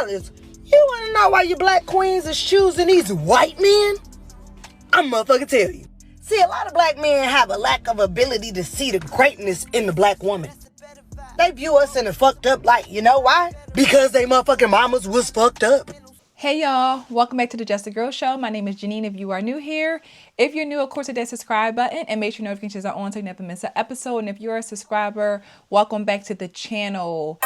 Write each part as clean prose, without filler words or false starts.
fellas, you wanna know why you black queens is choosing these white men? I'm motherfucking tell you. See, a lot of black men have a lack of ability to see the greatness in the black woman. They view us in a fucked up light. You know why? Because they motherfucking mamas was fucked up. Hey y'all, welcome back to the Just a Girl Show. My name is Janine if you are new here. If you're new, of course, hit that subscribe button and make sure notifications are on so you never miss an episode. And if you're a subscriber, welcome back to the channel.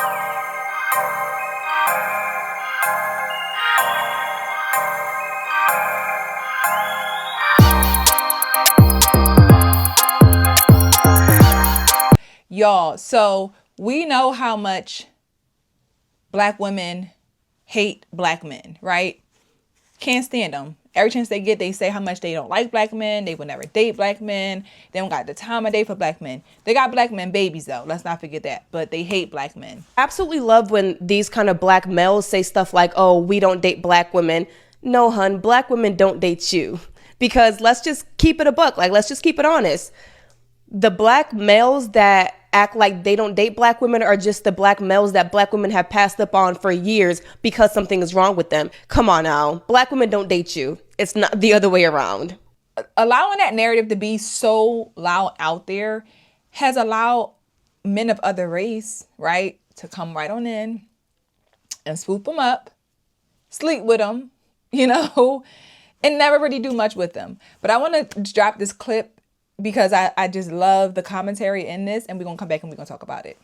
Y'all, so we know how much black women hate black men, right? Can't stand them. Every chance they get, they say how much they don't like black men. They will never date black men. They don't got the time of day for black men. They got black men babies though. Let's not forget that. But they hate black men. Absolutely love when these kind of black males say stuff like, oh, we don't date black women. No, hun, black women don't date you. Because let's just keep it a buck. Like, let's just keep it honest. The black males that act like they don't date black women are just the black males that black women have passed up on for years because something is wrong with them. Come on now. Black women don't date you. It's not the other way around. Allowing that narrative to be so loud out there has allowed men of other race, right, to come right on in and swoop them up, sleep with them, you know, and never really do much with them. But I want to drop this clip because I just love the commentary in this, and we're going to come back and we're going to talk about it.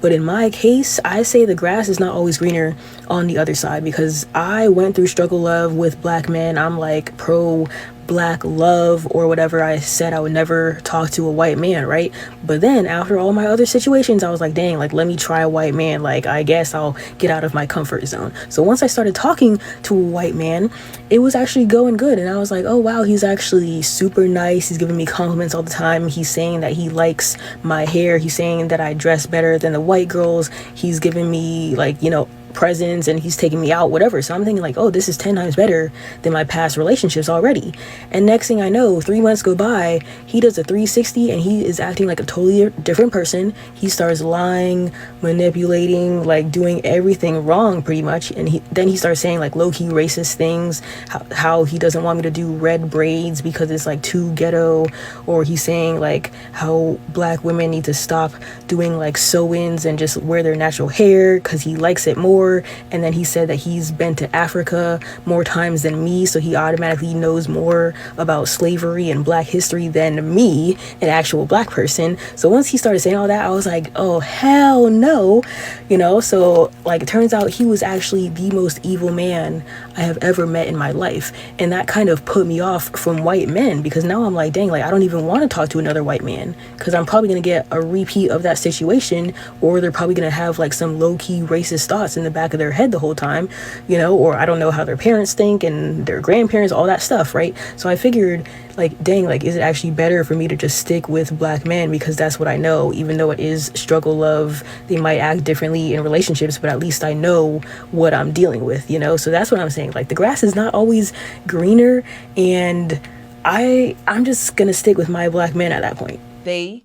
But in my case, I say the grass is not always greener on the other side, because I went through struggle love with black men. I'm like pro black love or whatever. I said I would never talk to a white man, right? But then after all my other situations, I was like, dang, like, let me try a white man. Like, I guess I'll get out of my comfort zone. So once I started talking to a white man, it was actually going good. And I was like, oh, wow, he's actually super nice. He's giving me compliments all the time. He's saying that he likes my hair. He's saying that I dress better than the white girls. He's giving me, like, you know, presents, and he's taking me out, whatever. So I'm thinking like, oh, this is 10 times better than my past relationships already. And next thing I know, 3 months go by, he does a 360 and he is acting like a totally different person. He starts lying, manipulating, like doing everything wrong pretty much. And then he starts saying like low-key racist things, how he doesn't want me to do red braids because it's like too ghetto, or he's saying like how black women need to stop doing like sew-ins and just wear their natural hair because he likes it more. And then he said that he's been to Africa more times than me, so he automatically knows more about slavery and black history than me, an actual black person. So once he started saying all that, I was like, oh, hell no, you know. So like, it turns out he was actually the most evil man I have ever met in my life. And that kind of put me off from white men, because now I'm like, dang, like, I don't even want to talk to another white man, because I'm probably going to get a repeat of that situation, or they're probably going to have like some low-key racist thoughts in the back of their head the whole time, you know, or I don't know how their parents think and their grandparents, all that stuff, right? So I figured like, dang, like, is it actually better for me to just stick with black men, because that's what I know, even though it is struggle love, they might act differently in relationships, but at least I know what I'm dealing with, you know? So that's what I'm saying. Like, the grass is not always greener, and I'm just gonna stick with my black men at that point. They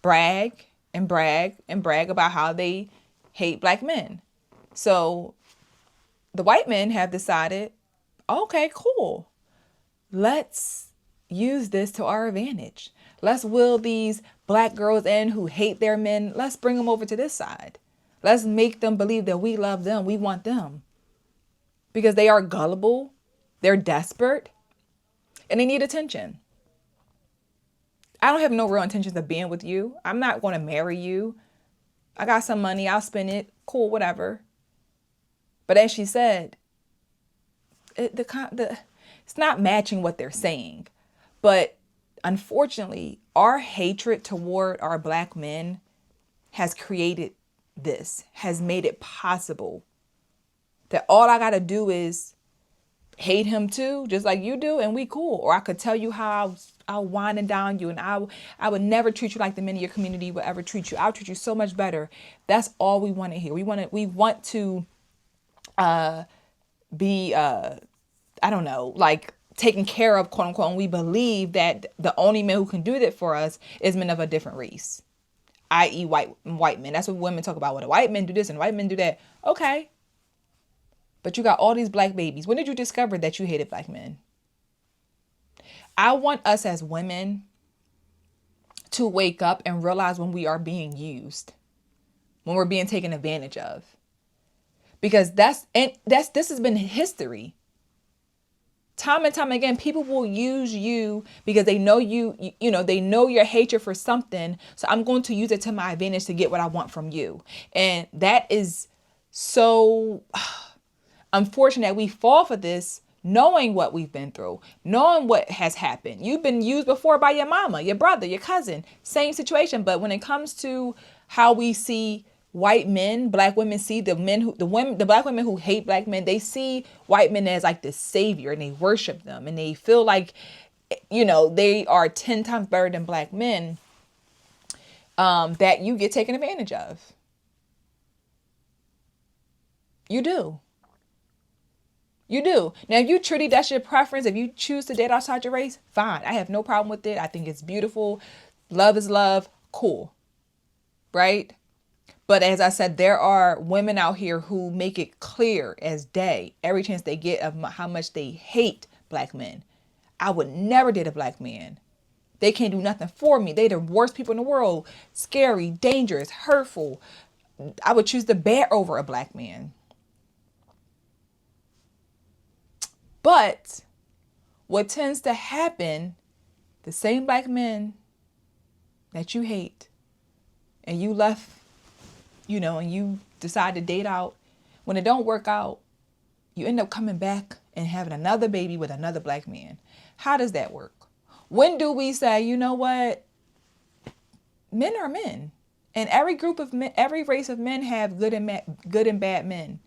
brag and brag and brag about how they hate black men. So the white men have decided, okay, cool. Let's use this to our advantage. Let's will these black girls in who hate their men. Let's bring them over to this side. Let's make them believe that we love them. We want them. Because they are gullible. They're desperate. And they need attention. I don't have no real intentions of being with you. I'm not going to marry you. I got some money. I'll spend it. Cool, whatever. But as she said, it's not matching what they're saying. But unfortunately, our hatred toward our black men has created this, has made it possible that all I got to do is hate him too, just like you do, and we cool. Or I could tell you how I'll whine and down you, and I would never treat you like the men in your community would ever treat you. I'll treat you so much better. That's all we want to hear. We want to be I don't know, like taken care of, quote unquote, and we believe that the only men who can do that for us is men of a different race, i.e. white men. That's what women talk about. Well, the white men do this and white men do that. Okay. But you got all these black babies. When did you discover that you hated black men? I want us as women to wake up and realize when we are being used, when we're being taken advantage of. Because this has been history. Time and time again, people will use you because they know they know your hatred for something. So I'm going to use it to my advantage to get what I want from you. And that is so unfortunate that we fall for this, knowing what we've been through, knowing what has happened. You've been used before by your mama, your brother, your cousin, same situation. But when it comes to how we see white men, black women see the black women who hate black men, they see white men as like the savior and they worship them and they feel like, they are 10 times better than black men, that you get taken advantage of. You do. You do. Now, if you truly, that's your preference, if you choose to date outside your race, fine. I have no problem with it. I think it's beautiful. Love is love. Cool. Right? But as I said, there are women out here who make it clear as day, every chance they get, of how much they hate black men. I would never date a black man. They can't do nothing for me. They're the worst people in the world. Scary, dangerous, hurtful. I would choose the bear over a black man. But what tends to happen, the same black men that you hate and you left, and you decide to date out, when it don't work out, you end up coming back and having another baby with another black man. How does that work? When do we say, you know what? Men are men. And every group of men, every race of men have good and bad men.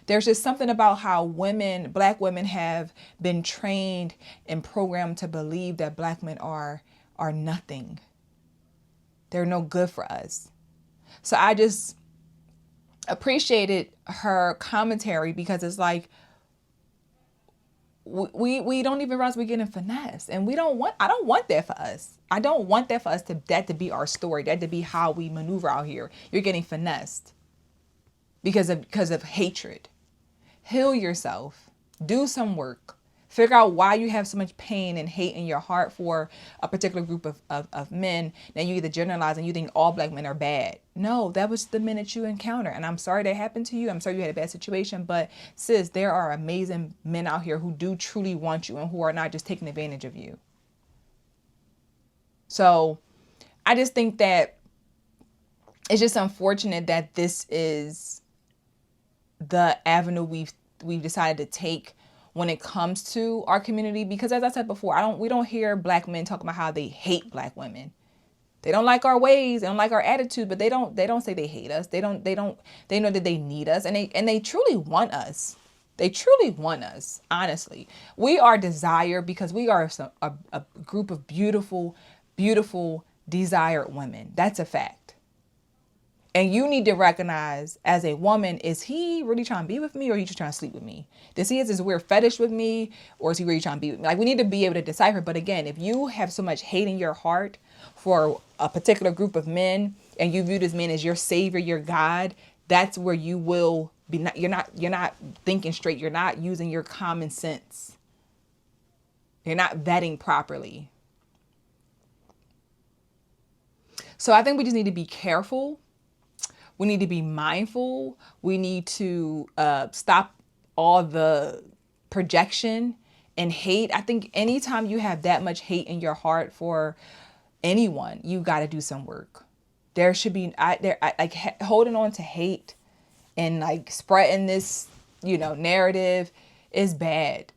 There's just something about how black women have been trained and programmed to believe that black men are nothing. They're no good for us. So I just appreciated her commentary because it's like, we don't even realize we're getting finessed, and I don't want that for us. I don't want that for us that to be our story, that to be how we maneuver out here. You're getting finessed because of hatred. Heal yourself. Do some work. Figure out why you have so much pain and hate in your heart for a particular group of men. Now you either generalize and you think all black men are bad. No, that was the men that you encounter. And I'm sorry that happened to you. I'm sorry you had a bad situation. But sis, there are amazing men out here who do truly want you and who are not just taking advantage of you. So I just think that it's just unfortunate that this is the avenue we've decided to take when it comes to our community, because as I said before, we don't hear black men talk about how they hate black women. They don't like our ways, they don't like our attitude, but they don't say they hate us. They know that they need us, and they truly want us. They truly want us, honestly. We are desired because we are a group of beautiful, beautiful, desired women. That's a fact. And you need to recognize as a woman, is he really trying to be with me or he just trying to sleep with me? Does he have this weird fetish with me or is he really trying to be with me? Like, we need to be able to decipher. But again, if you have so much hate in your heart for a particular group of men and you view this man as your savior, your God, that's where you will be. You're not thinking straight. You're not using your common sense. You're not vetting properly. So I think we just need to be careful. We need to be mindful. We need to stop all the projection and hate. I think anytime you have that much hate in your heart for anyone, you got to do some work. There should be holding on to hate and like spreading this, narrative is bad.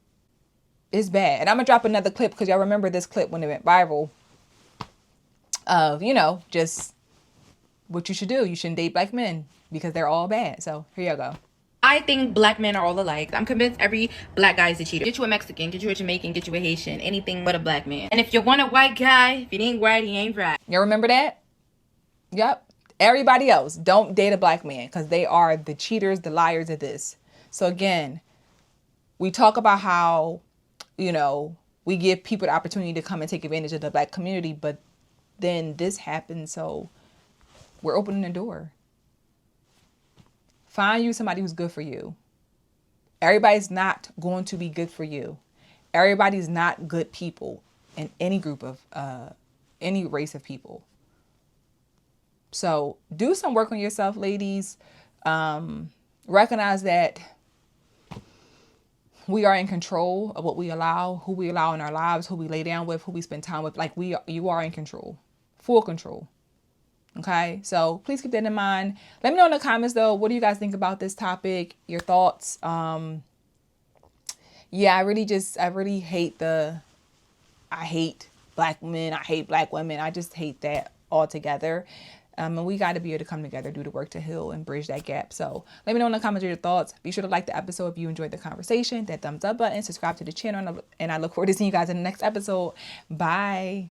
It's bad. And I'm gonna drop another clip because y'all remember this clip when it went viral of, just what you should do. You shouldn't date black men because they're all bad. So here you go. I think black men are all alike. I'm convinced every black guy is a cheater. Get you a Mexican, get you a Jamaican, get you a Haitian, anything but a black man. And if you want a white guy, if it ain't white, he ain't right. You remember that? Yep. Everybody else, don't date a black man because they are the cheaters, the liars of this. So again, we talk about how, we give people the opportunity to come and take advantage of the black community, but then this happens, so we're opening the door. Find you somebody who's good for you. Everybody's not going to be good for you. Everybody's not good people in any group of, any race of people. So do some work on yourself, ladies. Recognize that we are in control of what we allow, who we allow in our lives, who we lay down with, who we spend time with. Like you are in control, full control. Okay, so please keep that in mind. Let me know in the comments though, what do you guys think about this topic? Your thoughts. Yeah, I really hate I hate black men. I hate black women. I just hate that altogether. And we got to be able to come together, do the work to heal and bridge that gap. So let me know in the comments your thoughts. Be sure to like the episode if you enjoyed the conversation, that thumbs up button, subscribe to the channel, and I look forward to seeing you guys in the next episode. Bye.